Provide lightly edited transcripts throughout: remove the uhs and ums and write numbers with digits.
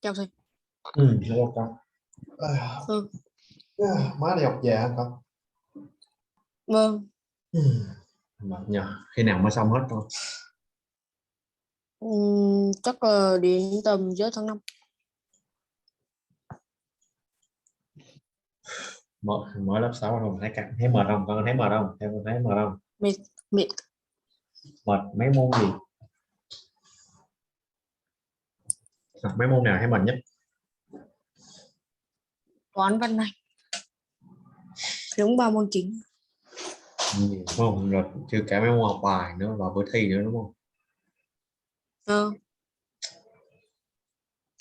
chào thầy. Hello con. Má đi học về hả con? Vâng. Mệt nhờ. Khi nào mới xong hết con? Chắc là đến tầm giữa tháng 5. Mới lớp 6 không thấy căng, thấy mệt không con? Thấy mệt không? Thấy mệt không? Mệt. Mệt mấy môn gì? Học mấy môn nào thấy mệt nhất? Toán văn này. Đúng 3 môn chính. Đúng không? Rồi chưa cả mấy môn học bài nữa và bữa thi nữa đúng không?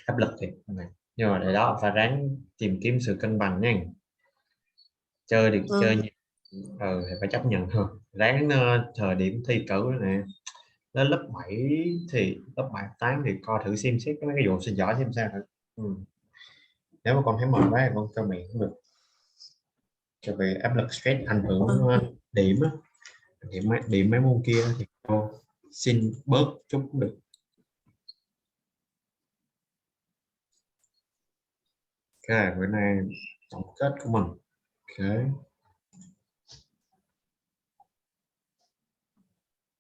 Áp lực thì này. Nhưng mà để đó phải ráng tìm kiếm sự cân bằng nha. Chơi thì chơi nhiều. Thì phải chấp nhận thôi. Ráng thời điểm thi cử này. Đến lớp 7 thì lớp 7 8 thì coi thử xem xét mấy cái vụ sinh giỏi xem sao thử. Nếu mà con thấy mệt quá thì con cho mẹ cũng được, cho về áp lực stress ảnh hưởng điểm á, điểm mấy môn kia thì cô xin bớt chút cũng được. Ok, bữa nay tổng kết của mình. Ok,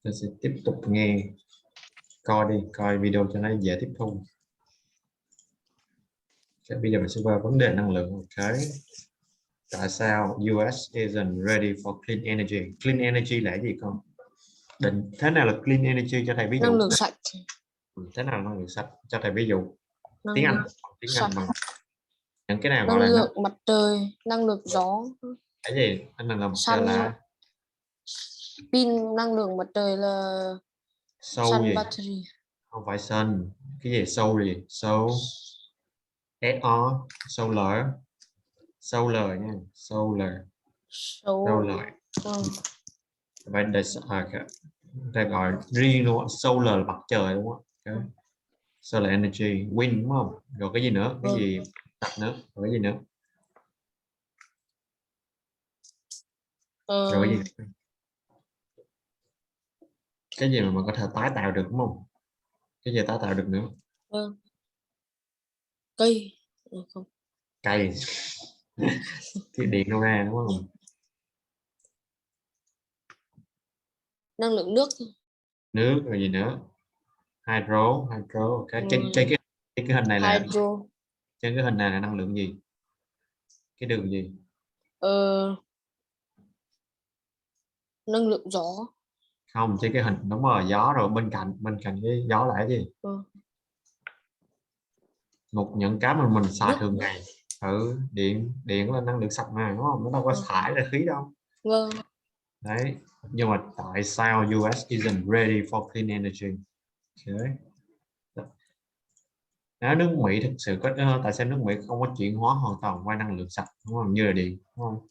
tôi sẽ tiếp tục nghe, coi video cho nó dễ tiếp thu. Bây giờ mình sẽ qua vấn đề năng lượng. Ok, tại sao US isn't ready for clean energy? Clean energy là gì con? Định thế nào là clean energy cho thầy ví dụ? Năng lượng sạch. Thế nào là năng lượng sạch cho thầy ví dụ? Năng Tiếng Anh, lượng tiếng sạch. Anh bằng những cái nào gọi Năng là lượng mặt trời, năng lượng gió. cái gì? Anh là một Sun, là pin năng lượng mặt trời là soul sun gì? battery. Không phải sun. Cái gì soul gì? Soul SO solar solar nha, solar solar. Vậy để ta gọi riêng luôn, solar là mặt trời đúng không? Okay. Solar energy, wind đúng không? Rồi cái gì nữa? Cái gì sạch nữa? Rồi cái gì nữa? Rồi cái gì? Cái gì mà mình có thể tái tạo được đúng không? Cái gì tái tạo được nữa? Cây. Không. Cây. Cái điện đâu ra đúng không? Năng lượng nước. Nước rồi gì nữa? Hydro okay. Trên cái hình này là hydro. trên cái hình này là năng lượng gì? Cái đường gì? Năng lượng gió. Không, trên cái hình đúng rồi, gió. Rồi bên cạnh cái gió là cái gì? Một những cái mà mình xài thường ngày. Điện là năng lượng sạch mà đúng không? Nó đâu có thải ra khí đâu. Đấy, nhưng mà tại sao US isn't ready for clean energy? Okay. Nếu nước Mỹ thực sự có, tại sao nước Mỹ không có chuyển hóa hoàn toàn qua năng lượng sạch đúng không? Như là điện đúng không?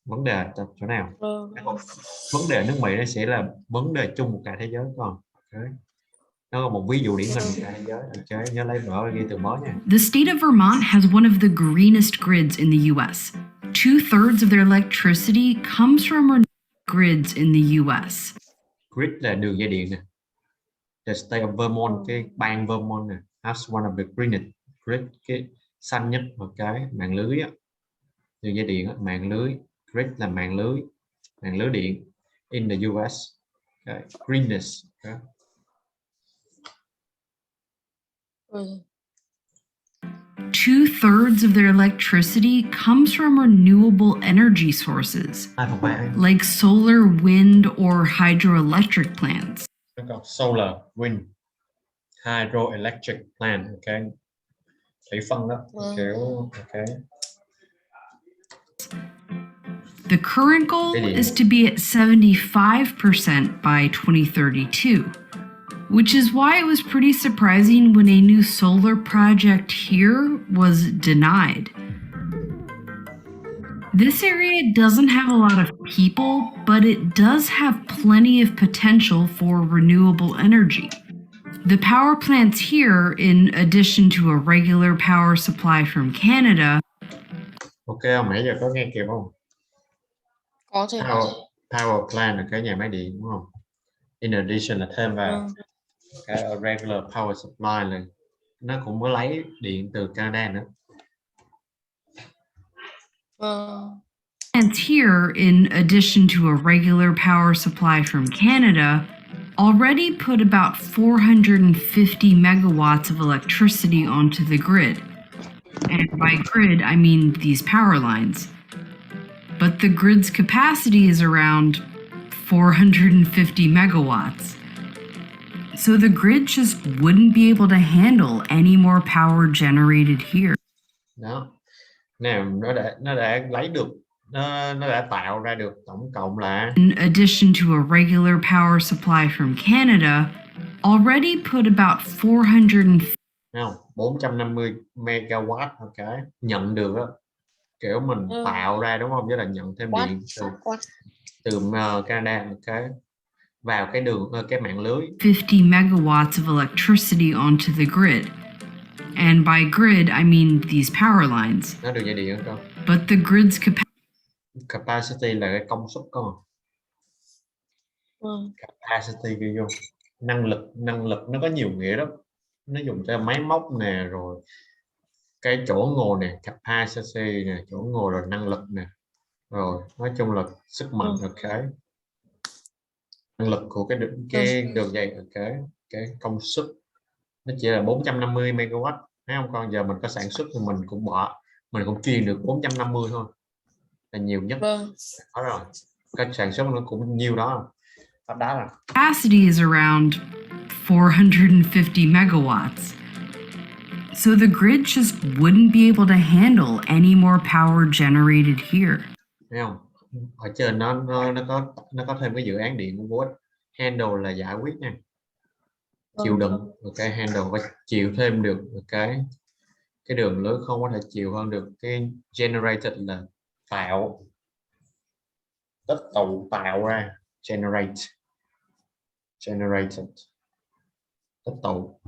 Vấn đề chỗ nào? Vấn đề nước Mỹ nó sẽ là vấn đề chung một cả thế giới còn. Okay. Nó là một ví dụ điển hình cả thế giới. Okay. Nhớ lấy vở ghi từ mới nha. The state of Vermont has one of the greenest grids in the US. 2/3 of their electricity comes from renewable grids in the US. Grid là đường dây điện nè. The state of Vermont, cái bang Vermont nè, has one of the greenest grid, cái xanh nhất một cái mạng lưới á, đường dây điện á, mạng lưới. Grid là mạng lưới điện in the US. Okay. Greenest. Okay. 2/3 of their electricity comes from renewable energy sources, like solar, wind, or hydroelectric plants. Solar, wind, hydroelectric plant. Okay. Thủy phân đó. Okay. The current goal is to be at 75% by 2032, which is why it was pretty surprising when a new solar project here was denied. This area doesn't have a lot of people, but it does have plenty of potential for renewable energy. The power plants here, in addition to a regular power supply from Canada. Ok, nãy giờ có nghe kịp không? Có thể. Power plant là cái nhà máy điện đúng không? In addition là thêm vào cái regular power supply là nó cũng có lấy điện từ Canada nữa. And here, in addition to a regular power supply from Canada, already put about 450 megawatts of electricity onto the grid. And by grid, I mean these power lines. But the grid's capacity is around 450 megawatts. So the grid just wouldn't be able to handle any more power generated here. Đó, nào nó đã lấy được, nó đã tạo ra được tổng cộng là, in addition to a regular power supply from Canada, already put about 450 megawatt cái nhận được đó, kiểu mình tạo ra đúng không, với là nhận thêm điện từ Canada cái vào cái đường cái mạng lưới 50 megawatts of electricity onto the grid. And by grid, I mean these power lines. nó được dây điện không? But the grid's Capacity là cái công suất con. Capacity kêu vô năng lực nó có nhiều nghĩa đó, nó dùng cho máy móc nè, rồi cái chỗ ngồi nè, capacity nè, chỗ ngồi rồi năng lực nè, rồi nói chung là sức mạnh là cái năng lực của cái đường dây, cái công suất nó chỉ là 450 megawatt, thấy không con? Giờ mình có sản xuất thì mình cũng truyền được 450 thôi, là nhiều nhất. Đó rồi, cái sản xuất nó cũng nhiều đó. Đó là capacity is around 450 megawatts. So the grid just wouldn't be able to handle any more power generated here. Thấy không? Ở trên nó có thêm cái dự án điện của Wood. Handle là giải quyết nha, chịu đựng. Ok, handle có chịu thêm được cái đường lưới, không có thể chịu hơn được. Cái generated là tạo, tích tụ, tạo ra. Generated, tích tụ.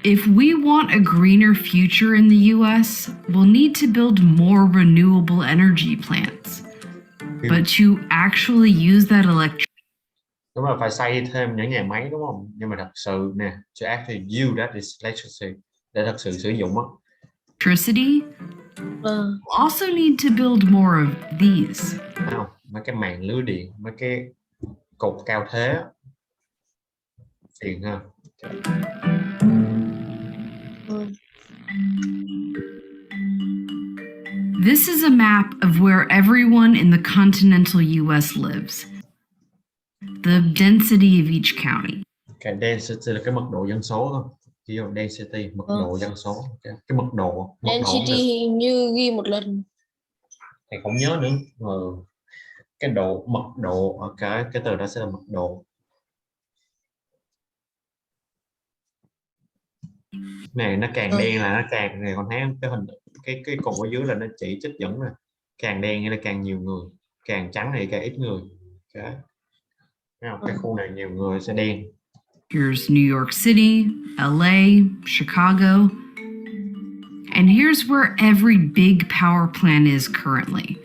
If we want a greener future in the US, we'll need to build more renewable energy plants. But to actually use that Đúng là phải xây thêm những nhà máy đúng không? Nhưng mà thật sự nè, to actually use that electricity, để thật sự sử dụng á. electricity, we'll also need to build more of these. Không, mấy cái mạng lưới điện, mấy cái cột cao thế phiền ha. This is a map of where everyone in the continental US lives. The density of each county. Cái density là cái mật độ dân số thôi. Chỉ là density, mật độ dân số. Cái mật độ. Density như ghi một lần. Thầy không nhớ nữa. Cái mật độ ở cái từ đó sẽ là mật độ. Này nó càng đen là nó càng này, còn thấy cái hình cái cột ở dưới là nó chỉ trích dẫn nè, càng đen hay là càng nhiều người, càng trắng thì càng ít người. Cái khu này nhiều người sẽ đen. Here's New York City, LA, Chicago, and here's where every big power plant is currently.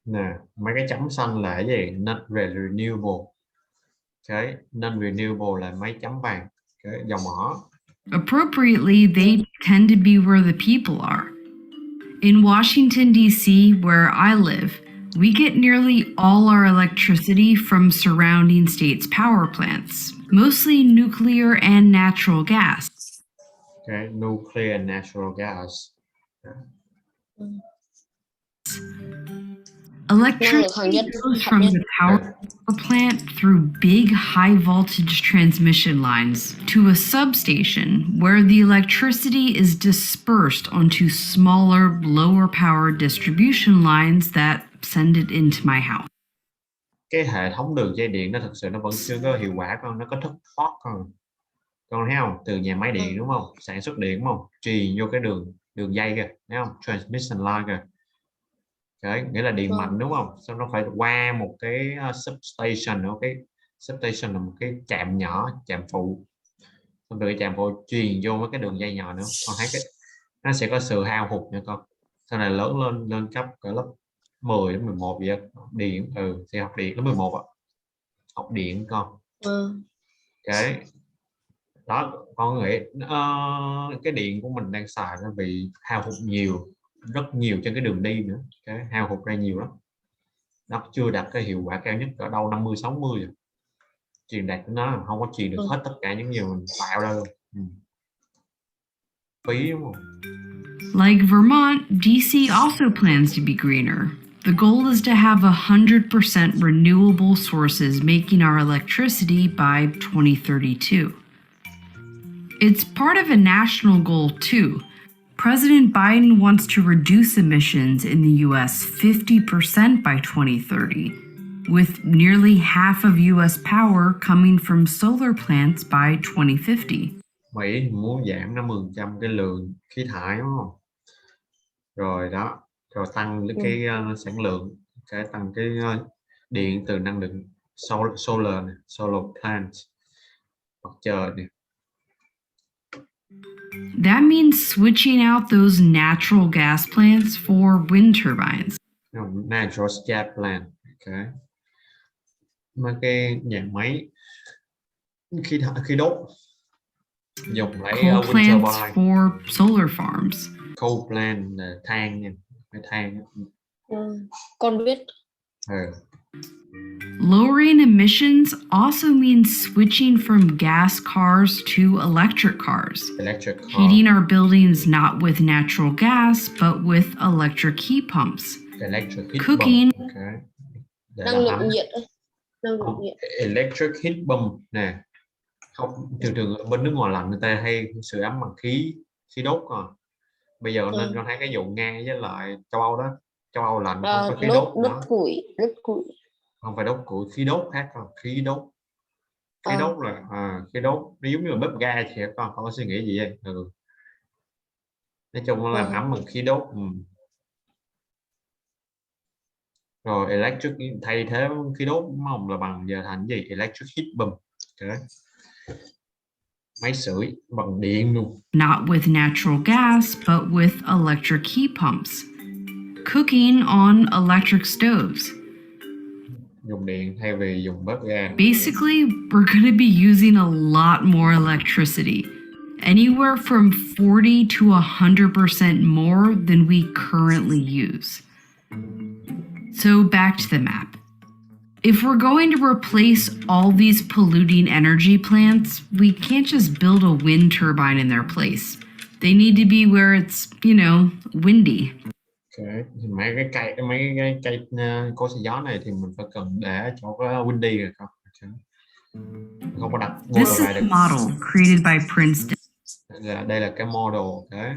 Nè, mấy cái chấm xanh là cái gì? Not renewable. Cái non renewable là mấy chấm vàng, cái dầu mỏ. Appropriately, they tend to be where the people are. In Washington, D.C., where I live, we get nearly all our electricity from surrounding states' power plants, mostly nuclear and natural gas. Okay, nuclear and natural gas. Electricity goes from the power plant through big high voltage transmission lines to a substation where the electricity is dispersed onto smaller, lower power distribution lines that send it into my house. Cái hệ thống đường dây điện nó thực sự nó vẫn chưa có hiệu quả con, nó có thất thoát con thấy không? Từ nhà máy điện đúng không? Sản xuất điện đúng không? Truyền vô cái đường dây kìa, thấy không? Transmission line kìa. Đấy, nghĩa là điện mạnh đúng không? Xong nó phải qua một cái substation nữa, cái substation là một cái trạm nhỏ, trạm phụ. Xong rồi cái trạm phụ truyền vô với cái đường dây nhỏ nữa. Con thấy cái nó sẽ có sự hao hụt nha con. Sau này lớn lên cấp cỡ lớp 10 đến 11 vậy. Điện thì học điện lớp 11 á. Học điện con. Cái đó con nghĩ cái điện của mình đang xài nó bị hao hụt nhiều, rất nhiều trên cái đường đi nữa, cái hao hụt ra nhiều lắm. Nó chưa đạt cái hiệu quả cao nhất, ở đâu 50-60 rồi. Truyền đạt của nó không có truyền được hết tất cả những gì mình tạo ra luôn. Phí đúng không? Like Vermont, DC also plans to be greener. The goal is to have 100% renewable sources making our electricity by 2032. It's part of a national goal, too. President Biden wants to reduce emissions in the US 50% by 2030, with nearly half of US power coming from solar plants by 2050. Mỹ muốn giảm 50% cái lượng khí thải đúng không? Rồi đó, rồi tăng cái sản lượng, cái tăng cái điện từ năng lượng solar plant, mặt trời này. That means switching out those natural gas plants for wind turbines. Natural gas plant, okay. Mà cái nhà máy khí đốt dùng lấy Coal wind plants turbine. for solar farms. Coal plant là than nha, phải than. Con biết. Lowering emissions also means switching from gas cars to electric cars. Electric car. Heating our buildings not with natural gas, but with electric heat pumps. Electric heat Cooking. pump. Okay. Năng lượng nhiệt. Năng lượng nhiệt. Electric heat pump nè. Không, thường bên nước ngoài lạnh người ta hay sưởi ấm bằng khí đốt à. Bây giờ nên con thấy cái vụ Nga với lại châu Âu đó, châu Âu lạnh không có khí đốt nữa. Đốt củi. Không phải đốt củi, khí đốt khác không, khí đốt. Khí đốt là khí đốt nó giống như là bếp ga thì con có suy nghĩ gì vậy? Nói chung nó làm ấm bằng khí đốt. Rồi electric thay thế khí đốt mong là bằng giờ thành gì? Electric heat pump. Okay. Máy sưởi bằng điện luôn. Not with natural gas, but with electric heat pumps. Cooking on electric stoves. Dùng điện thay vì dùng bếp ga. Basically, we're going to be using a lot more electricity. Anywhere from 40 to 100% more than we currently use. So back to the map. If we're going to replace all these polluting energy plants, we can't just build a wind turbine in their place. They need to be where it's, windy. Okay. Mấy cái cây cối xay gió này thì mình phải cần để cho có windy rồi không? Okay. Không có đặt. This is a model created by Princeton. Đây là cái model, cái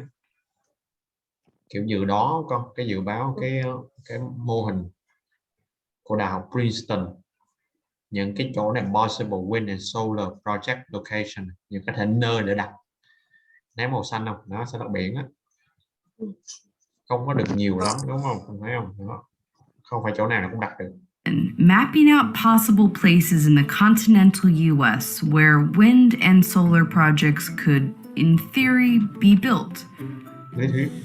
kiểu dự đoán cái dự báo cái mô hình của đại học Princeton, những cái chỗ này possible wind and solar project location, những cái thể nơi để đặt. Ném màu xanh không, nó sẽ đặt biển á, không có được nhiều lắm đúng không? Không thấy không? Đó. Không phải chỗ nào nó cũng đặt được. Mapping out possible places in the continental US where wind and solar projects could, in theory, be built.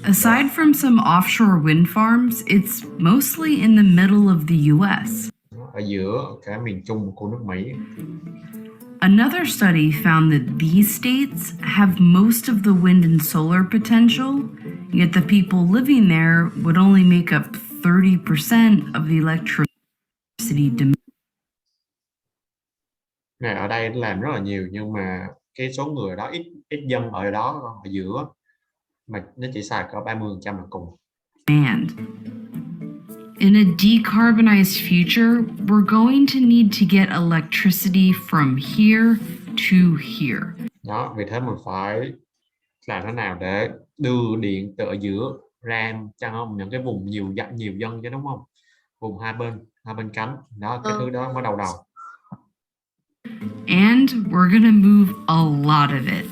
Aside from some offshore wind farms, it's mostly in the middle of the US. Ở giữa cả miền Trung của nước Mỹ. Another study found that these states have most of the wind and solar potential, yet the people living there would only make up 30% of the electricity demand. Này ở đây làm rất là nhiều, nhưng mà cái số người đó ít dân ở đó, ở giữa mà nó chỉ xài có 30% là cùng. And in a decarbonized future, we're going to need to get electricity from here to here. Đó, vì thế mình phải làm thế nào để đưa điện từ ở giữa ra trong những cái vùng nhiều dân chứ, đúng không? Vùng hai bên cánh. Đó, cái thứ đó mới đầu. And we're gonna move a lot of it.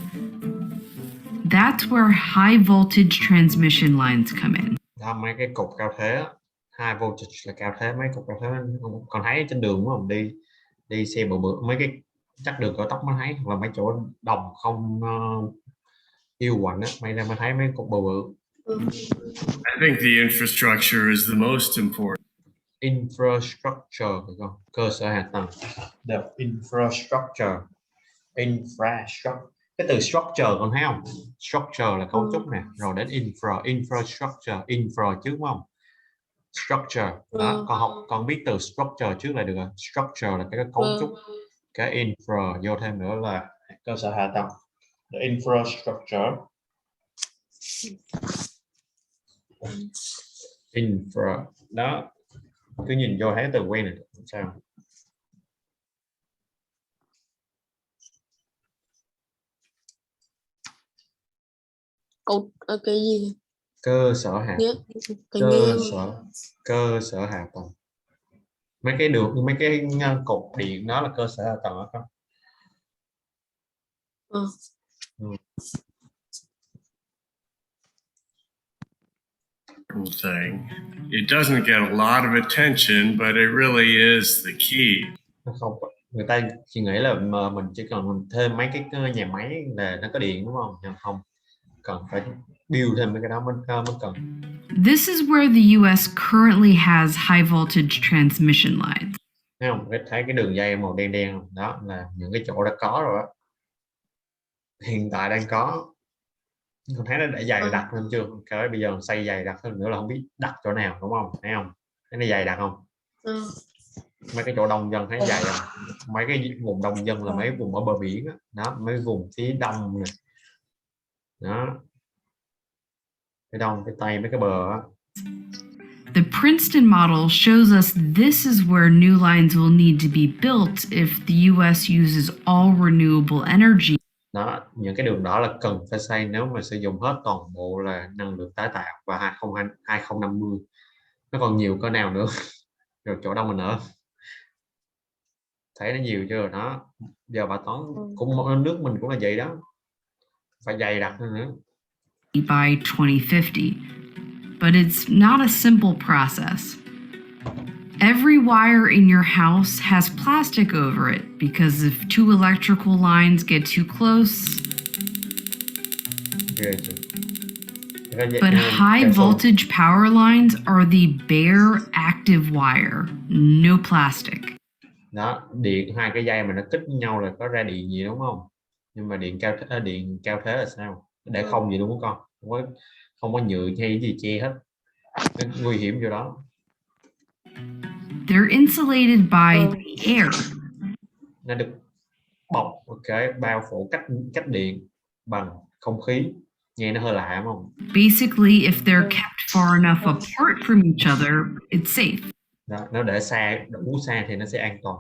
That's where high voltage transmission lines come in. Đó, mấy cái cục cao thế, high voltage là cao thế, mấy cục cao thế còn thấy trên đường đúng không? Đi xe bự mấy cái chắc đường cao tốc mới thấy, hoặc là mấy chỗ đồng không yêu quạnh á, mấy ra mới thấy mấy cục bự. I think the infrastructure is the most important. Infrastructure được không? Cơ sở hạ tầng. The infrastructure. Cái từ structure con thấy không? Structure là cấu trúc nè, rồi đến infrastructure, infra trước đúng không? Structure đó, con biết từ structure trước là được rồi. Structure là cái cấu trúc, cái infra vô thêm nữa là cơ sở hạ tầng. The infrastructure. Infra đó, cứ nhìn vô thấy từ quen này sao? Cái gì? Cơ sở hạ cơ sở hạ tầng. Mấy cái đường, mấy cái cột điện đó là cơ sở hạ tầng đó không? Thing. It doesn't get a lot of attention, but it really is the key. Không, người ta chỉ nghĩ là mà mình chỉ cần thêm mấy cái nhà máy là nó có điện đúng không? Nhưng không, cần phải build thêm mấy cái đó mới cần. This is where the US currently has high voltage transmission lines. Thấy không? Thấy cái đường dây màu đen đen không? Đó là những cái chỗ đã có rồi đó. Hiện tại đang có. Con thấy nó đã dày đặc hơn chưa? Cái bây giờ xây dày đặc hơn nữa là không biết đặt chỗ nào đúng không? Thấy không? Thấy nó dày đặc không? Mấy cái chỗ đông dân thấy dày không? Mấy cái vùng đông dân là mấy vùng ở bờ biển đó, đó mấy vùng phía đông này. Đó. Phía đông, phía tây mấy cái bờ đó. The Princeton model shows us this is where new lines will need to be built if the US uses all renewable energy. Đó, những cái đường đó là cần phải xây nếu mà sử dụng hết toàn bộ là năng lượng tái tạo vào 2050. Nó còn nhiều cỡ nào nữa? Rồi chỗ đâu mình ở? Thấy nó nhiều chưa đó. Giờ bà toán cũng nước mình cũng là vậy đó. Phải dày đặc hơn nữa. By 2050. But it's not a simple process. Every wire in your house has plastic over it because if two electrical lines get too close. But high voltage power lines are the bare active wire, no plastic. Đó, điện hai cái dây mà nó kích với nhau là có ra điện gì đúng không? Nhưng mà điện cao thế là sao? Để không gì đúng không con? Không có nhựa hay gì che hết. Nó nguy hiểm vô đó. They're insulated by the air. Nó được bọc bao phủ cách điện bằng không khí. Nghe nó hơi lạ đúng không? Basically, if they're kept far enough apart from each other, it's safe. Đó, nó để xa, đủ xa thì nó sẽ an toàn.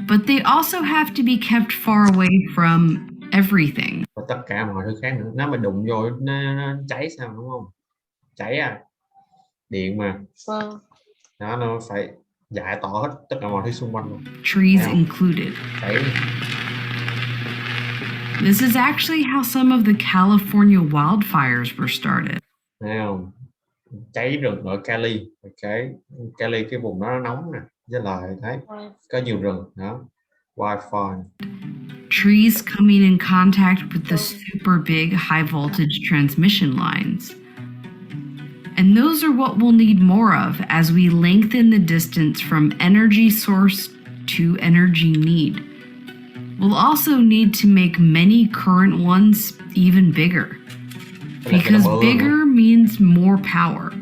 But they also have to be kept far away from everything. Và tất cả mọi thứ khác nữa. Nếu mà đụng vô nó cháy sao đúng không? Cháy à? Điện mà. Đó, nó phải giải tỏa hết tất cả mọi thứ xung quanh luôn. Trees included. Cháy. This is actually how some of the California wildfires were started. Thấy không? Cháy rừng ở Cali, Cali cái vùng đó nó nóng nè, với lại thấy có nhiều rừng đó, wildfire. Trees coming in contact with the super big high voltage transmission lines. And those are what we'll need more of as we lengthen the distance from energy source to energy need. We'll also need to make many current ones even bigger. Because bigger means more power.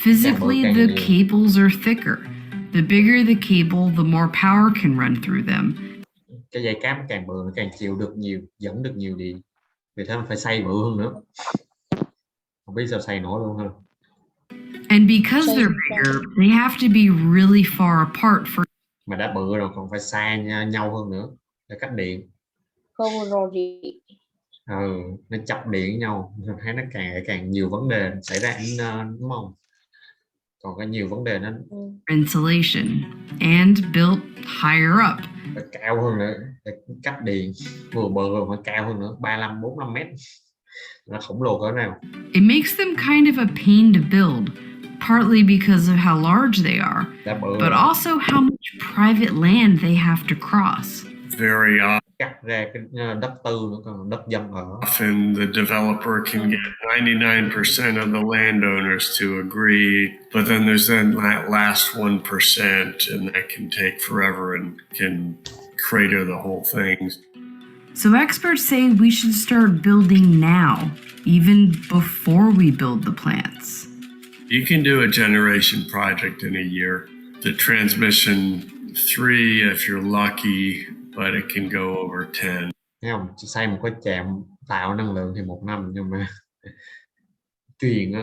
Physically, the cables are thicker. The bigger the cable, the more power can run through them. Cái dây cáp càng bự, nó càng chịu được nhiều, dẫn được nhiều điện. Vì thế mà phải xây bự hơn nữa. Không biết sao xây nổi luôn ha. And because they're bigger, they have to be really far apart for. Mà đã bự rồi còn phải xa nhau hơn nữa để cắt điện. Không rồi gì. Nó chập điện với nhau, thấy nó càng nhiều vấn đề xảy ra đúng không? Còn có nhiều vấn đề nó insulation and built higher up. Phải cao hơn nữa để cắt điện, vừa bự rồi phải cao hơn nữa, 35-45 mét. Nó khổng lồ cỡ nào. It makes them kind of a pain to build, partly because of how large they are, but also how much private land they have to cross. Very cắt ra cái đất tư nữa, còn đất dân ở. Often the developer can get 99% of the landowners to agree, but then there's that last 1%, and that can take forever and can crater the whole thing. So experts say we should start building now, even before we build the plants. You can do a generation project in a year. The transmission 3 if you're lucky, but it can go over 10. Thấy không? Chỉ xây một cái trạm tạo năng lượng thì 1 năm, nhưng mà truyền á,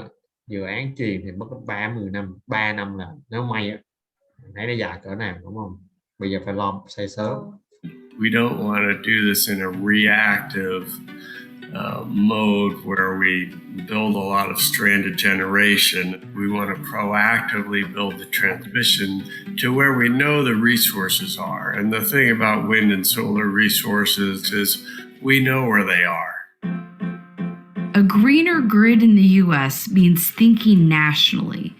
dự án truyền thì mất 30 năm, 3 năm là nếu may á, thấy nó dài cỡ nào, đúng không? Bây giờ phải lo xây sớm. We don't want to do this in a reactive mode where we build a lot of stranded generation. We want to proactively build the transmission to where we know the resources are. And the thing about wind and solar resources is we know where they are. A greener grid in the US means thinking nationally,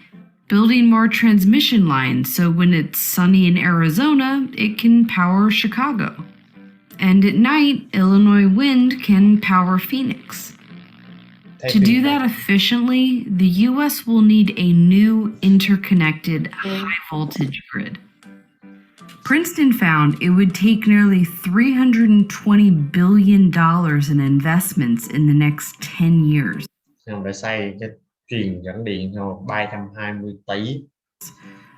building more transmission lines so when it's sunny in Arizona, it can power Chicago. And at night, Illinois wind can power Phoenix. To do that efficiently, the US will need a new interconnected high voltage grid. Princeton found it would take nearly $320 billion in investments in the next 10 years. Phải xây cái truyền dẫn điện cho 320 tỷ.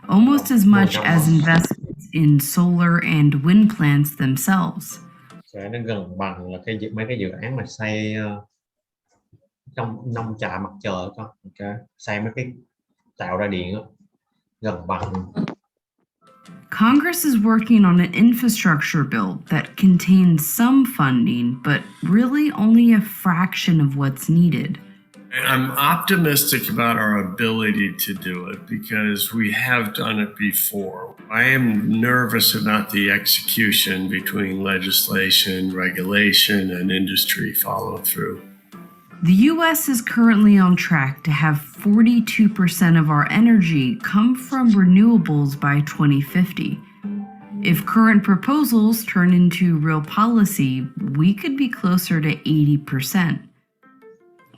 Almost as much as investments in solar and wind plants themselves. Sẽ nó gần bằng là mấy cái dự án mà xây trong nông trại mặt trời con, okay. Xây mấy cái tạo ra điện đó, gần bằng. Congress is working on an infrastructure bill that contains some funding, but really only a fraction of what's needed. I'm optimistic about our ability to do it because we have done it before. I am nervous about the execution between legislation, regulation, and industry follow through. The US is currently on track to have 42% of our energy come from renewables by 2050. If current proposals turn into real policy, we could be closer to 80%.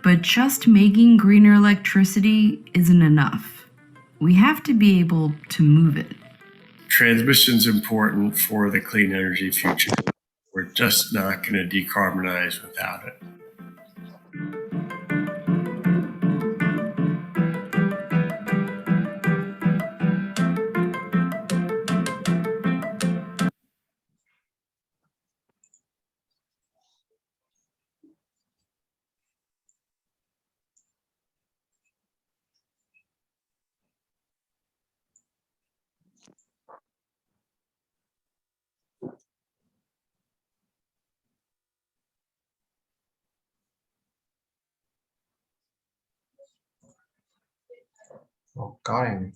But just making greener electricity isn't enough. We have to be able to move it. Transmission's important for the clean energy future. We're just not going to decarbonize without it. Có đây này.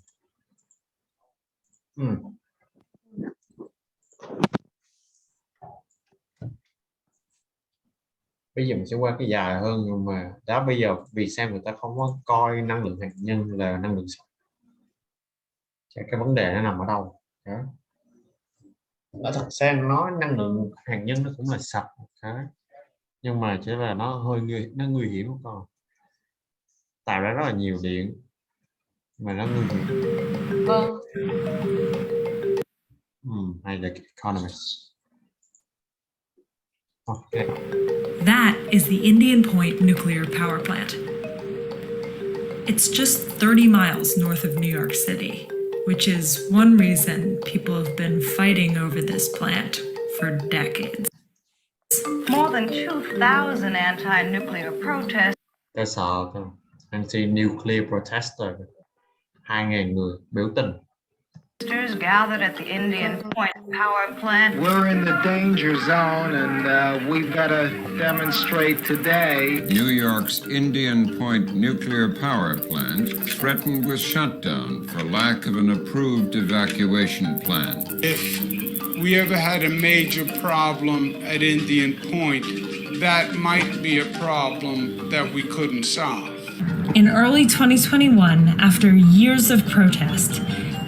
Bây giờ mình sẽ qua cái dài hơn, nhưng mà đó, bây giờ vì sao người ta không có coi năng lượng hạt nhân là năng lượng sạch? Cái vấn đề nó nằm ở đâu? Đó. Ở thật ra nói năng lượng hạt nhân nó cũng là sạch, nhưng mà chỉ là nó hơi nguy hiểm con, tạo ra rất là nhiều điện mà nó nguy hiểm. Vâng. Hay là economist. Okay. That is the Indian Point Nuclear Power Plant. It's just 30 miles north of New York City, which is one reason people have been fighting over this plant for decades. More than 2,000 anti-nuclear protests. Cái sợ anti-nuclear protester, 2.000 người biểu tình. Gathered at the Indian Point Power Plant. We're in the danger zone, and we've got to demonstrate today. New York's Indian Point nuclear power plant threatened with shutdown for lack of an approved evacuation plan. If we ever had a major problem at Indian Point, that might be a problem that we couldn't solve. In early 2021, after years of protest,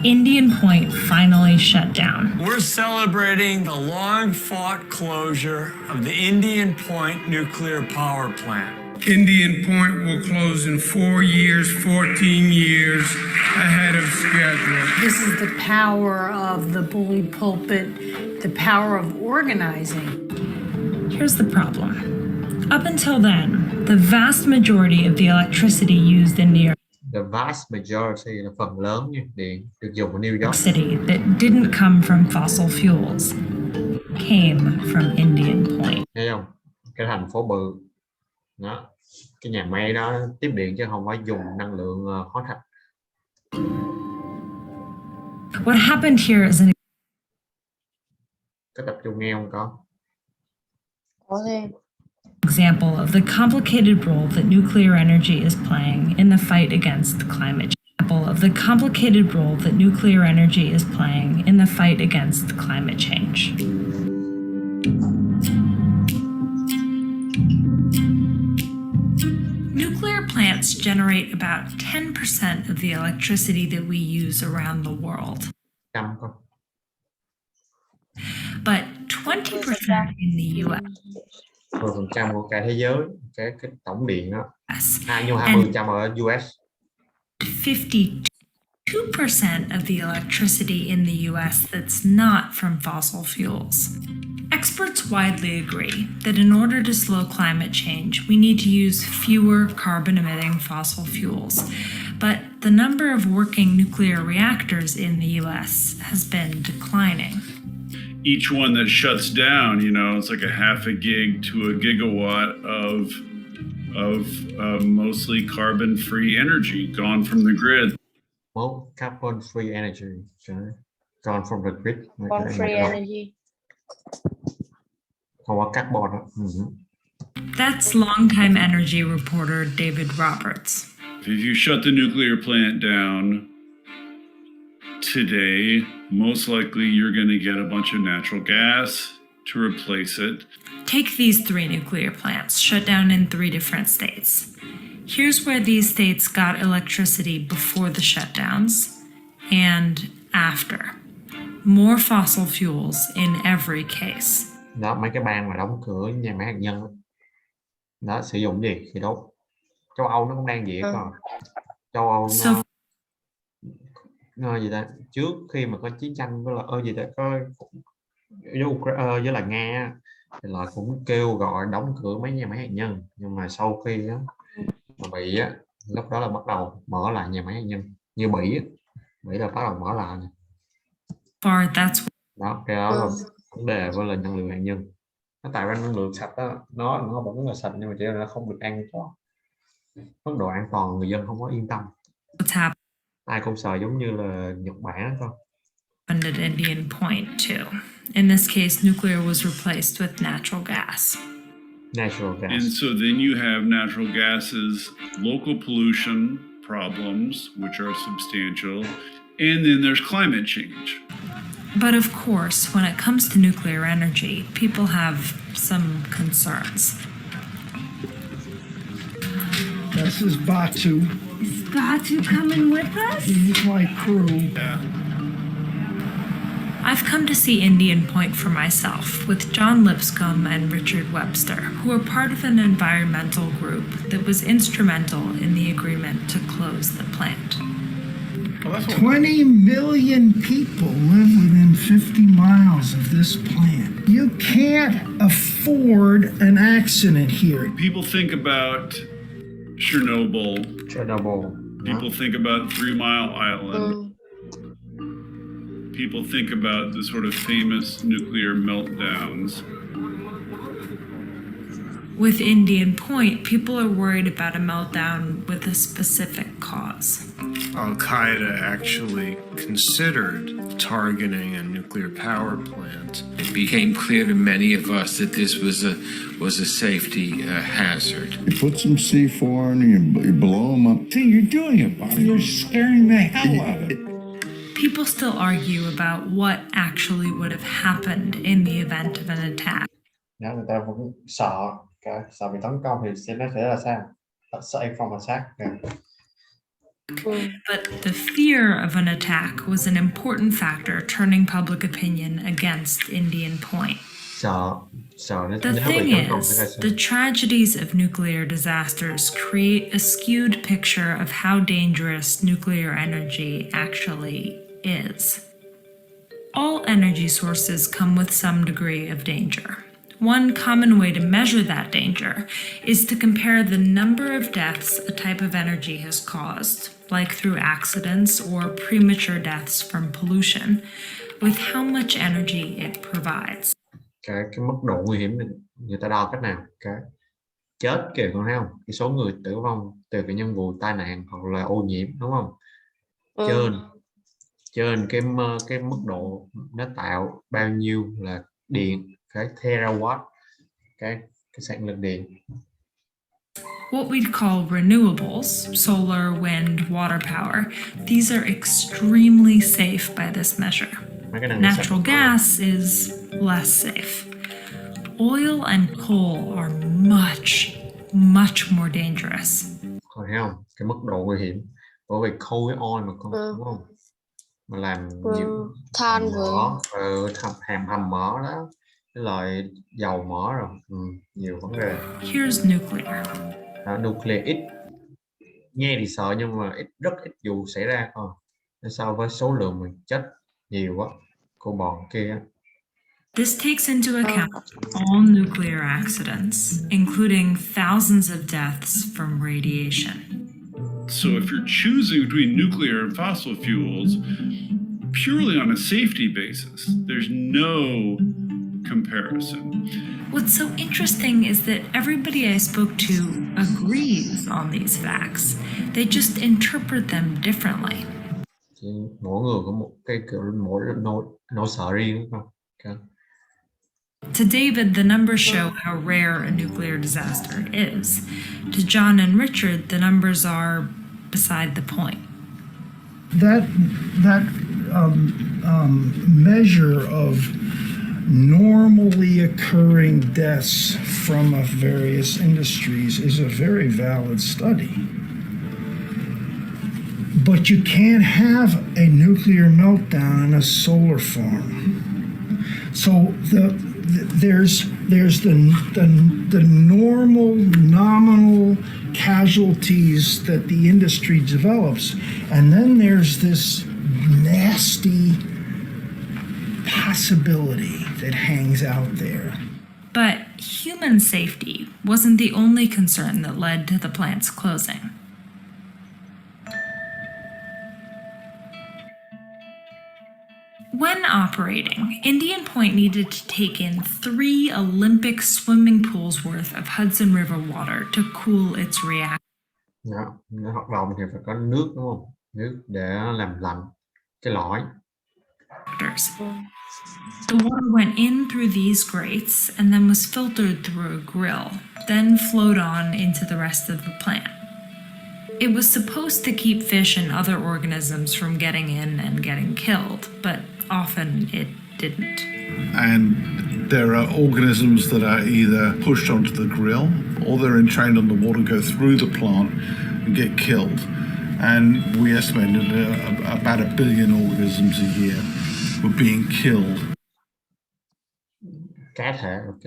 Indian Point finally shut down. We're celebrating the long-fought closure of the Indian Point nuclear power plant. Indian Point will close in 4 years, 14 years ahead of schedule. This is the power of the bully pulpit, the power of organizing. Here's the problem. Up until then, the vast majority of the electricity used in New York The vast majority là phần lớn như điện được dùng ở New York City that didn't come from fossil fuels came from Indian Point. thấy không? Cái thành phố bự đó, cái nhà máy đó tiếp điện chứ không phải dùng năng lượng hóa thạch. What happened here is an Có tập trung nghe không có? Có thể. example of the complicated role that nuclear energy is playing in the fight against climate change. Of the complicated role that nuclear energy is playing in the fight against climate change. Nuclear plants generate about 10% of the electricity that we use around the world, Trăm không? but 20% in the US. 10% của cả thế giới, cái tổng điện đó. Nhưng 20% ở US. 52% of the electricity in the US that's not from fossil fuels. Experts widely agree that in order to slow climate change, we need to use fewer carbon-emitting fossil fuels. But the number of working nuclear reactors in the US has been declining. Each one that shuts down, you know, it's like a half a gig to a gigawatt of mostly carbon-free energy gone from the grid. Most carbon-free energy gone from the grid. Free energy. Không có carbon đó. That's longtime energy reporter David Roberts. If you shut the nuclear plant down today, most likely you're going to get a bunch of natural gas to replace it. Take these 3 nuclear plants shut down in 3 different states. Here's where these states got electricity before the shutdowns and after. More fossil fuels in every case. Đó, mấy cái bang mà đóng cửa nhà máy hạt nhân đó sử dụng gì thì đốt. Châu Âu nó cũng đang vậy còn. Châu Âu nó gì ta, trước khi mà có chiến tranh với là gì ta có với là Nga thì là cũng kêu gọi đóng cửa mấy nhà máy hạt nhân, nhưng mà sau khi đó, mà Bỉ á, lúc đó là bắt đầu mở lại nhà máy hạt nhân. Như Bỉ là bắt đầu mở lại. Đó, cái đó là vấn đề với là năng lượng hạt nhân. Nó tạo ra năng lượng sạch đó, nó vẫn là sạch nhưng mà chỉ là nó không được an toàn. Mức độ an toàn người dân không có yên tâm. Ai cũng sợ giống như là Nhật Bản thôi. At Indian Point too. In this case, nuclear was replaced with natural gas. Natural gas. And so then you have natural gases, local pollution problems, which are substantial, and then there's climate change. But of course, when it comes to nuclear energy, people have some concerns. This is Batu. Is Batu coming with us? He's my crew. I've come to see Indian Point for myself with John Lipscomb and Richard Webster, who are part of an environmental group that was instrumental in the agreement to close the plant. 20 million people live within 50 miles of this plant. You can't afford an accident here. People think about Chernobyl. People think about 3 Mile Island. People think about the sort of famous nuclear meltdowns. With Indian Point, people are worried about a meltdown with a specific cause. Al-Qaeda actually considered targeting a nuclear power plant. It became clear to many of us that this was a safety hazard. You put some C4 in and you blow them up. See, you're doing it, Bobby. You're scaring the hell out of it. People still argue about what actually would have happened in the event of an attack. Nếu người ta vẫn sợ bị tấn công thì nó sẽ là sao? Safe from attack. But the fear of an attack was an important factor turning public opinion against Indian Point. Sợ nó The nếu bị thing tấn công sẽ ra is, sao? the tragedies of nuclear disasters create a skewed picture of how dangerous nuclear energy actually is. All energy sources come with some degree of danger. One common way to measure that danger is to compare the number of deaths a type of energy has caused, like through accidents or premature deaths from pollution, with how much energy it provides. Cái mức độ nguy hiểm người ta đo cách nào? Cái chết kìa, con thấy không? Cái số người tử vong từ cái nhân vụ tai nạn hoặc là ô nhiễm, đúng không? Trên cái mức độ nó tạo bao nhiêu là điện, cái terawatt, cái sản lượng điện. What we'd call renewables, solar, wind, water power, these are extremely safe by this measure. Natural gas is less safe. Oil and coal are much, much more dangerous. Con thấy không? Cái mức độ nguy hiểm. Bởi vì coal với oil mà con, đúng không? Mà làm nhiều than mỡ, hầm mỡ đó, cái loại dầu mỡ rồi, nhiều vấn đề. Here's nuclear. Nuclear ít, nghe thì sợ nhưng mà rất ít vụ xảy ra thôi. So với số lượng mình chết nhiều quá, cô bọn kia. This takes into account all nuclear accidents, including thousands of deaths from radiation. So if you're choosing between nuclear and fossil fuels purely on a safety basis, there's no comparison. What's so interesting is that everybody I spoke to agrees on these facts. They just interpret them differently. Mỗi người có một cái kiểu nỗi sợ riêng, đúng không? Okay. To David, the numbers show how rare a nuclear disaster is. To John and Richard, the numbers are beside the point. That measure of normally occurring deaths from various industries is a very valid study. But you can't have a nuclear meltdown in a solar farm. So there's the normal nominal casualties that the industry develops, and then there's this nasty possibility that hangs out there. But human safety wasn't the only concern that led to the plant's closing. When operating, Indian Point needed to take in 3 Olympic swimming pools worth of Hudson River water to cool its reactor. Nó hoạt động thì phải có nước, đúng không? Nước để làm lạnh cái lõi. The water went in through these grates and then was filtered through a grill, then flowed on into the rest of the plant. It was supposed to keep fish and other organisms from getting in and getting killed, but often it didn't. And there are organisms that are either pushed onto the grill or they're entrained on the water, go through the plant and get killed. And we estimated about 1 billion organisms a year were being killed. Cá thể, ok.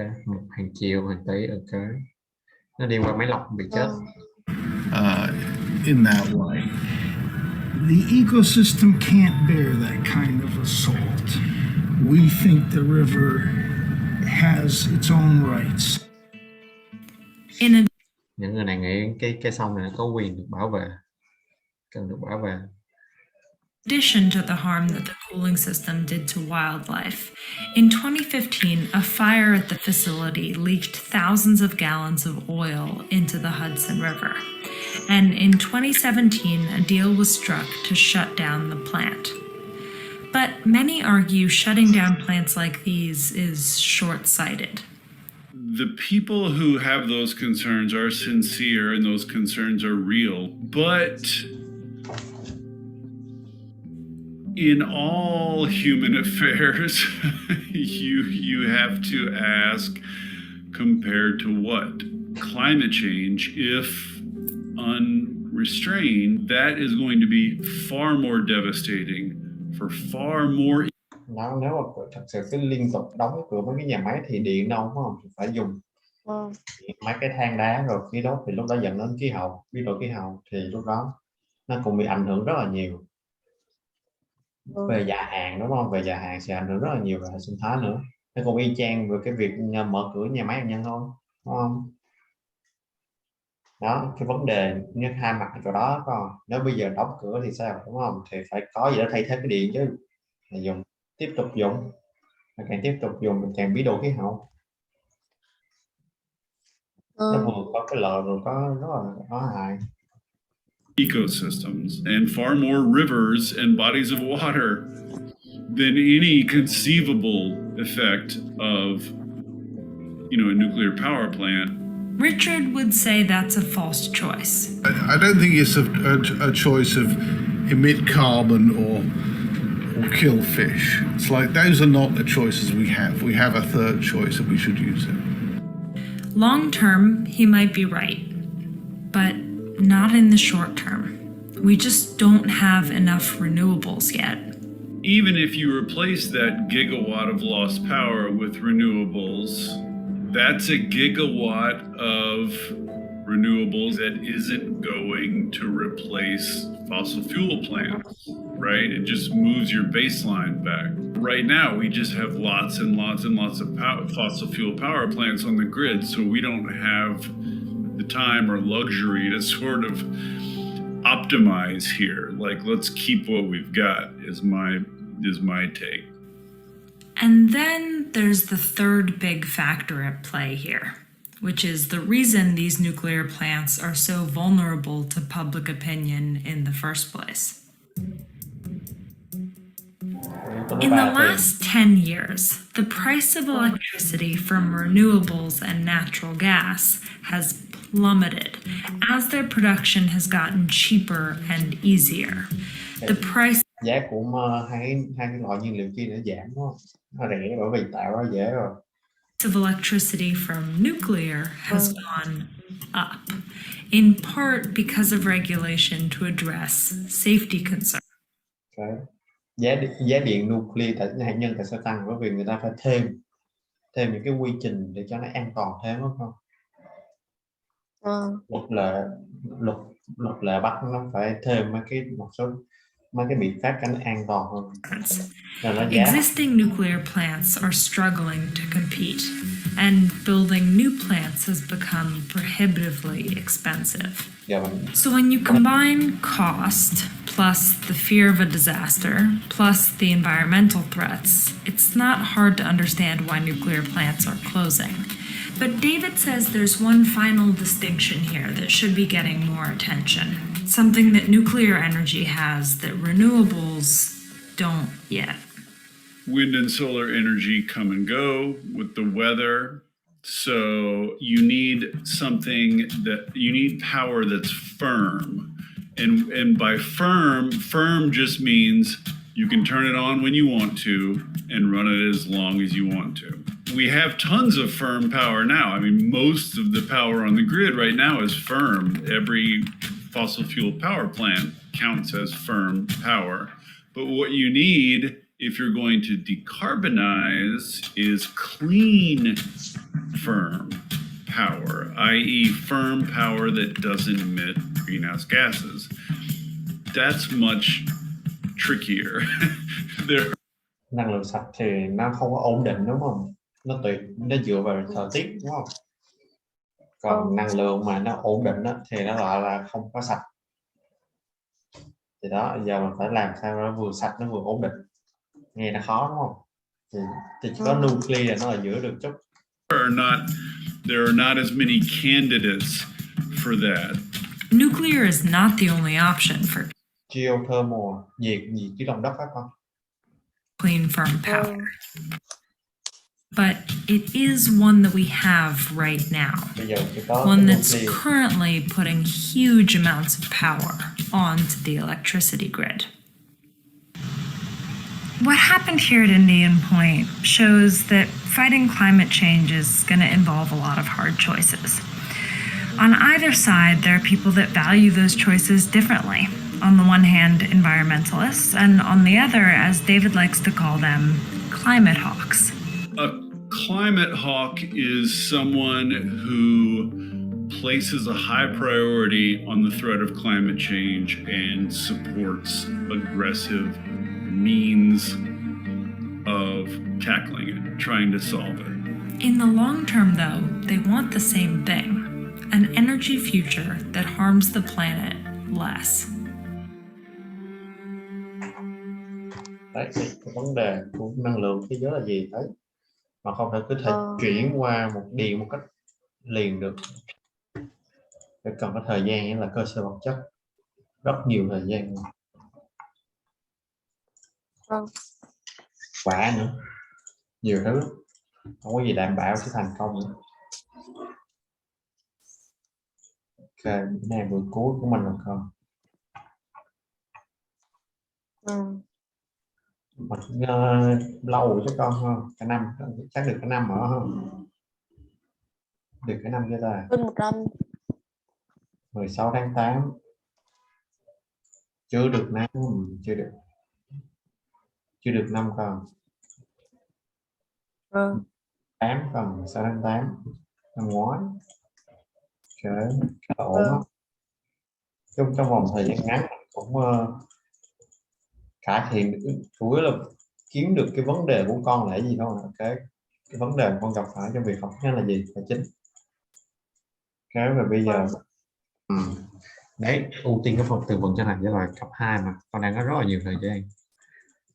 Hàng triệu, hàng tỷ, ok. Nó đi qua máy lọc bị chết. In that way. The ecosystem can't bear that kind of assault. We think the river has its own rights. Những người này nghĩ cái sông này có quyền được bảo vệ, cần được bảo vệ. In addition to the harm that the cooling system did to wildlife, in 2015, a fire at the facility leaked thousands of gallons of oil into the Hudson River. And in 2017, a deal was struck to shut down the plant. But many argue shutting down plants like these is short-sighted. The people who have those concerns are sincere and those concerns are real, but in all human affairs, you have to ask, compared to what? Climate change, if unresolved restrained, that is going to be far more devastating for far more. Nếu mà thật sự cứ liên tục đóng cái cửa mấy cái nhà máy thì điện đâu, đúng không? Phải dùng mấy cái than đá rồi khí đốt, thì lúc đó dẫn đến khí hậu, biến đổi khí hậu, thì lúc đó nó cũng bị ảnh hưởng rất là nhiều về dài hạn, đúng không? Về dài hạn sẽ ảnh hưởng rất là nhiều về hệ sinh thái nữa. Nó cũng y chang về cái việc mở cửa nhà máy hạt nhân thôi, đúng không? Đó, cái vấn đề như hai mặt chỗ đó. Còn nếu bây giờ đóng cửa thì sao, đúng không? Thì phải có gì đó thay thế cái điện chứ, là dùng tiếp tục dùng, càng tiếp tục dùng mình càng biến đổi khí hậu. Nó vừa có cái lợi rồi có rất là có hại. Ecosystems and far more rivers and bodies of water than any conceivable effect of, a nuclear power plant. Richard would say that's a false choice. I don't think it's a choice of emit carbon or kill fish. It's like those are not the choices we have. We have a third choice and we should use it. Long term, he might be right, but not in the short term. We just don't have enough renewables yet. Even if you replace that gigawatt of lost power with renewables, that's a gigawatt of renewables that isn't going to replace fossil fuel plants, right? It just moves your baseline back. Right now, we just have lots and lots and lots of fossil fuel power plants on the grid, so we don't have the time or luxury to sort of optimize here. Like, let's keep what we've got is my take. And then there's the third big factor at play here, which is the reason these nuclear plants are so vulnerable to public opinion in the first place. In the last 10 years, the price of electricity from renewables and natural gas has plummeted as their production has gotten cheaper and easier. The price Giá của hai cái loại nhiên liệu kia nó giảm, đúng không? Nó rẻ bởi vì tạo ra dễ rồi. of electricity from nuclear has gone up, in part because of regulation to address safety concerns. Okay. Giá điện nuclear tại hạt nhân tại sao tăng? Bởi vì người ta phải thêm những cái quy trình để cho nó an toàn thêm, đúng không? Luật lệ bắt nó phải thêm mấy cái biện pháp cho nó an toàn hơn. Existing nuclear plants are struggling to compete, and building new plants has become prohibitively expensive. So when you combine cost plus the fear of a disaster plus the environmental threats, it's not hard to understand why nuclear plants are closing. But David says there's one final distinction here that should be getting more attention. Something that nuclear energy has that renewables don't yet. Wind and solar energy come and go with the weather. So you need power that's firm. And by firm just means you can turn it on when you want to and run it as long as you want to. We have tons of firm power now. I mean, most of the power on the grid right now is firm. Every fossil fuel power plant counts as firm power. But what you need if you're going to decarbonize is clean, firm power, i.e. firm power that doesn't emit greenhouse gases. That's much trickier. Năng lượng sạch thì nó không có ổn định, đúng không? Nó dựa vào thời tiết, đúng không? Còn năng lượng mà nó ổn định đó, thì nó gọi là không có sạch. Thì đó, giờ mình phải làm sao nó vừa sạch nó vừa ổn định. Nghe nó khó, đúng không? Thì chỉ có nuclear nó ở giữa được chút. There are not as many candidates for that. Nuclear is not the only option for Geothermal, nhiệt cái lòng đất phải không? Clean firm power. But it is one that we have right now. One that's currently putting huge amounts of power onto the electricity grid. What happened here at Indian Point shows that fighting climate change is going to involve a lot of hard choices. On either side, there are people that value those choices differently. On the one hand, environmentalists, and on the other, as David likes to call them, climate hawks. A climate hawk is someone who places a high priority on the threat of climate change and supports aggressive means of tackling it, trying to solve it. In the long term, though, they want the same thing, an energy future that harms the planet less. Đấy, cái vấn đề của năng lượng thế giới là gì đấy, mà không thể cứ thể chuyển qua một điện một cách liền được, phải cần có thời gian, nghĩa là cơ sở vật chất, rất nhiều thời gian, quả nữa, nhiều thứ, không có gì đảm bảo sẽ thành công nữa. Ok, bữa nay buổi cuối của mình là con. Mình lâu cho con không? Cả năm, chắc được cả năm ở không? Được cả năm cho ta. Hơn 100. 16 tháng 8. Chưa được năm, chưa được năm con. 8 còn 16 tháng 8 năm ngoái. Okay, khá ổn đó. Trong vòng thời gian ngắn cũng cải thiện được, chủ yếu là kiếm được cái vấn đề của con là gì thôi. Cái vấn đề con gặp phải trong việc học tiếng Anh là gì là chính. Cái và bây giờ đấy, ưu tiên cái phần từ vựng cho thành với loại cấp 2 mà con đang có rất là nhiều thời gian,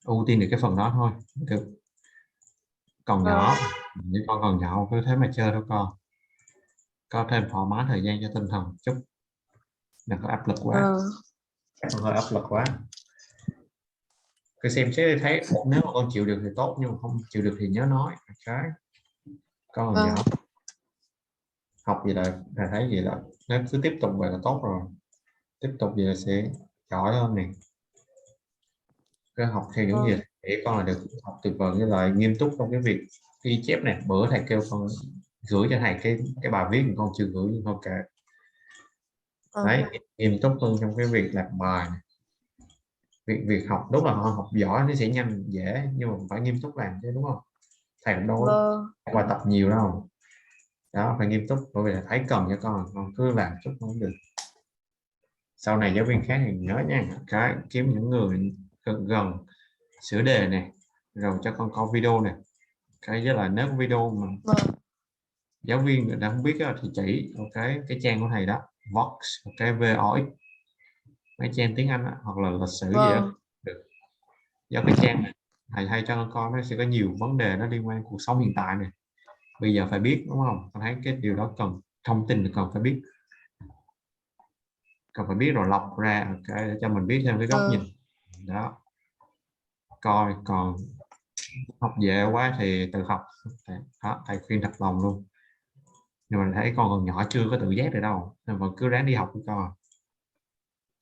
ưu tiên được cái phần đó thôi được. Còn nhỏ, những con còn nhỏ cứ thế mà chơi đó con, có thêm thoải mái thời gian cho tinh thần chút, đừng có áp lực quá, không hơi áp lực quá. Cứ xem xét thấy nếu mà con chịu được thì tốt, nhưng mà không chịu được thì nhớ nói cái con còn nhỏ, học gì là thấy gì là nếu cứ tiếp tục vậy là tốt rồi, tiếp tục gì là sẽ giỏi hơn nè. Cứ học theo những gì để con là được, học tuyệt vời, với lại nghiêm túc trong cái việc ghi chép này. Bữa thầy kêu con gửi cho thầy cái bài viết con chưa gửi, nhưng ok, đấy, nghiêm túc hơn trong cái việc làm bài này. Việc học đúng là họ học giỏi nó sẽ nhanh dễ, nhưng mà phải nghiêm túc làm chứ, đúng không? Thầy cũng đâu bài tập nhiều đâu, đó phải nghiêm túc, bởi vì là thấy cần cho con cứ làm chút không được. Sau này giáo viên khác thì nhớ nha, cái kiếm những người gần sửa đề này, rồi cho con coi video này. Cái với là nếu video mà giáo viên người ta không biết đó, thì chỉ cái trang của thầy đó, Vox, VOX, mấy trang tiếng Anh đó, hoặc là lịch sử gì đó được. Do cái trang này thầy hay cho con nó sẽ có nhiều vấn đề nó liên quan cuộc sống hiện tại này, bây giờ phải biết, đúng không? Con thấy cái điều đó cần thông tin thì cần phải biết, cần phải biết rồi lọc ra để cho mình biết thêm cái góc nhìn đó. Coi còn học dễ quá thì tự học đó, thầy khuyên thật lòng luôn. Nhưng mà thấy con còn nhỏ chưa có tự giác được đâu, nên vẫn cứ ráng đi học với con.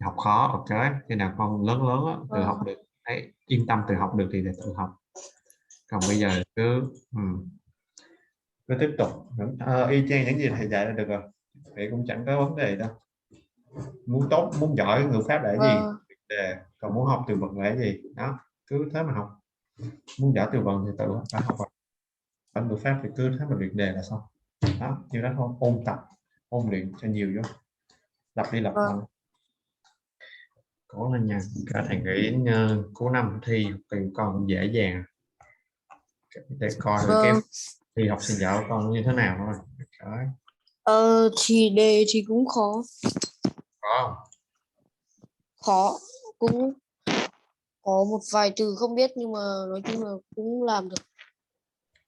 Học khó, ok, khi nào con lớn đó, tự học được, thấy yên tâm tự học được thì để tự học. Còn bây giờ cứ tiếp tục y chang những gì thầy dạy là được rồi, thì cũng chẳng có vấn đề đâu. Muốn tốt, muốn giỏi ngữ pháp là cái gì, còn muốn học từ vựng là cái gì đó, cứ thế mà học. Muốn giỏi từ vựng thì tự phải học, ngữ pháp thì cứ thế mà luyện đề là xong đó, như đó thôi. Ôn tập, ôn luyện cho nhiều vô, lặp đi lặp lại. Cố lên nha. Cả thầy nghĩ cuối năm thi thì con cũng dễ dàng để coi thử cái thi học sinh giỏi con như thế nào thôi. Thì đề thì cũng khó. Khó, cũng có một vài từ không biết, nhưng mà nói chung là cũng làm được.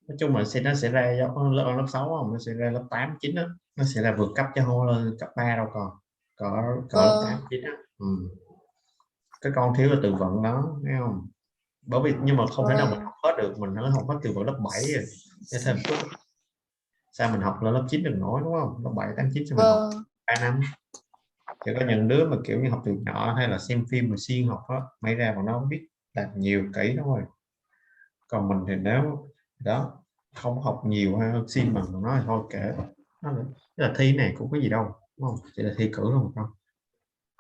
Nói chung là nó sẽ ra lớp 6 không? Nó sẽ ra lớp 8, 9 đó. Nó sẽ là vượt cấp cho không lên cấp 3 đâu còn. Có lớp 8, 9 đó. Cái con thiếu là từ vựng đó, thấy không? Bởi vì nhưng mà không thể nào mình học hết được, mình nó học hết từ vựng lớp 7 rồi. Để thêm chút. Sao mình học lên lớp 9 đừng nói, đúng không? Lớp 7, 8, 9 cho mình học 3 năm. Chỉ có những đứa mà kiểu như học từ nhỏ hay là xem phim mà xuyên học đó, may ra mà nó không biết đạt nhiều kỹ thôi. Còn mình thì nếu đó không học nhiều hay xuyên bằng nó thì thôi kệ, nó là thi này cũng có gì đâu. đúng không? Chỉ là thi cử thôi con,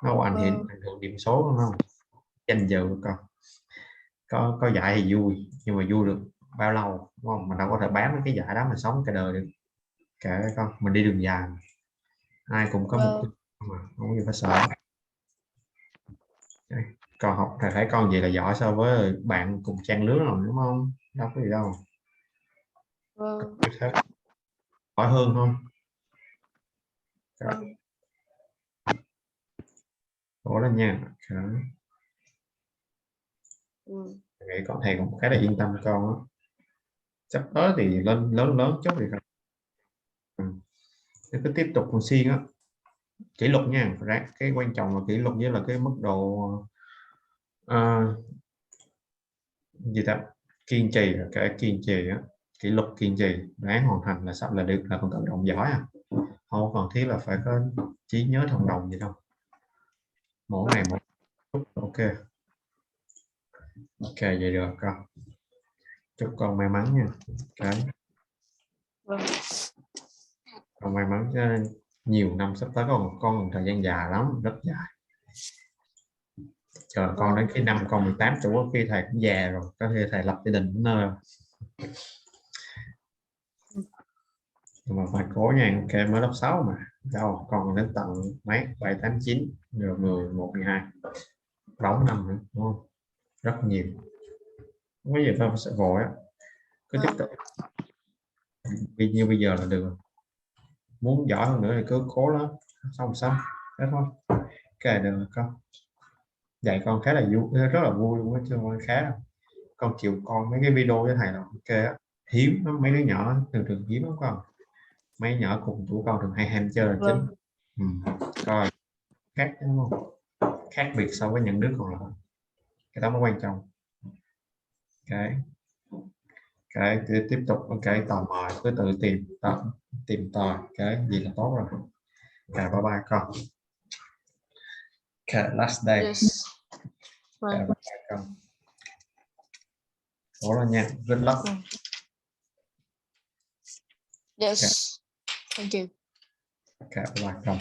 nó ảnh hưởng điểm số đúng không? Danh dự con, có giải thì vui, nhưng mà vui được bao lâu đúng không? Mình đâu có thể bám với cái giải đó mà sống cả đời được. Kệ con, mình đi đường dài, ai cũng có một cái mà không có gì phải sợ. Đây, con học thầy thấy con gì là giỏi so với bạn cùng trang lứa rồi đúng không? Đâu có gì đâu. Giỏi hơn không? Cố lên nha. Vậy con thầy cũng khá là yên tâm con đó. Sắp tới thì lên lớn chút thì cứ tiếp tục con xuyên á, kỷ luật nha. Cái quan trọng là kỷ luật với là cái mức độ gì ta, kiên trì, cái kiên trì á, kỷ luật kiên trì ráng hoàn thành là sắp là được, là con tự động giỏi à. Không cần thiết là phải có trí nhớ thần đồng gì đâu, mỗi ngày một chút. Ok vậy được con, chúc con may mắn nha. Con may mắn nhiều năm sắp tới, con còn thời gian dài lắm, rất dài. Chờ con đến khi năm con 18 tuổi, khi thầy cũng già rồi, có khi thầy lập gia đình đến nơi. Nhưng mà phải cố nha. Ok, mới lớp 6 mà đâu, còn đến tận mấy 7, 8, 9 rồi 10, 11, 12 6 năm nữa đúng không? Rất nhiều, không có gì phải sợ vội á, cứ tiếp tục như bây giờ là được. Muốn giỏi hơn nữa thì cứ cố lắm, xong thế thôi. Ok được con, dạy con khá là vui, rất là vui luôn á, chứ không khá đâu. Con chịu con mấy cái video với thầy là ok á. Hiếm lắm, mấy đứa nhỏ thường hiếm lắm con, mấy nhỏ cùng tuổi con thường hay chơi là chính. Coi khác đúng không? Khác biệt so với những đứa còn lại, cái đó mới quan trọng. Cái tiếp tục cái tò mò cứ tự tìm tòi cái gì là tốt rồi. Bye bye con. Last day. Yes. Bye bye con. Cố lên nha, good luck. Yes. Thank you. Bye bye con.